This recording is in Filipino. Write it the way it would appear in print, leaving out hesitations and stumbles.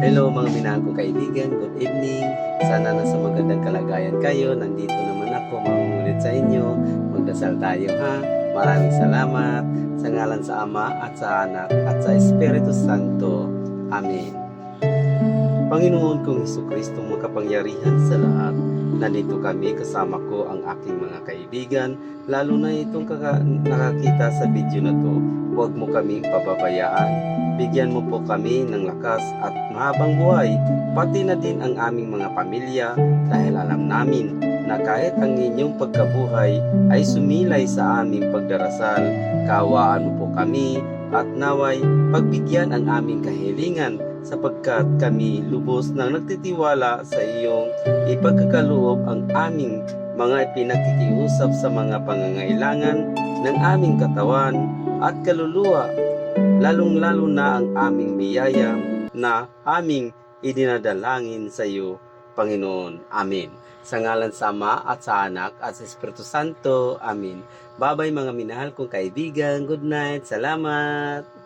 Hello mga minahal kong kaibigan, good evening. Sana nasa magandang kalagayan kayo. Nandito naman ako mangungulit sa inyo. Magdasal tayo ha. Maraming salamat sa ngalan sa Ama at sa Anak at sa Espiritu Santo. Amen. Panginoon kong Hesukristo, makapangyarihan sa lahat, nandito kami kasama ko ang aking mga kaibigan, lalo na itong nakakita sa video na to. Huwag mo kaming pababayaan. Bigyan mo po kami ng lakas at mahabang buhay, pati na din ang aming mga pamilya, dahil alam namin na kahit ang inyong pagkabuhay ay sumilay sa aming pagdarasal, kaawaan mo po kami at naway pagbigyan ang aming kahilingan, sapagkat kami lubos nang nagtitiwala sa iyong ipagkakaloob ang aming mga ipinakikiusap sa mga pangangailangan ng aming katawan at kaluluwa, lalong-lalo na ang aming biyaya na aming idinadalangin sa iyo, Panginoon. Amen. Sa ngalan sa Ama at sa Anak at sa Espiritu Santo. Amen. Babay mga minahal kong kaibigan. Good night. Salamat.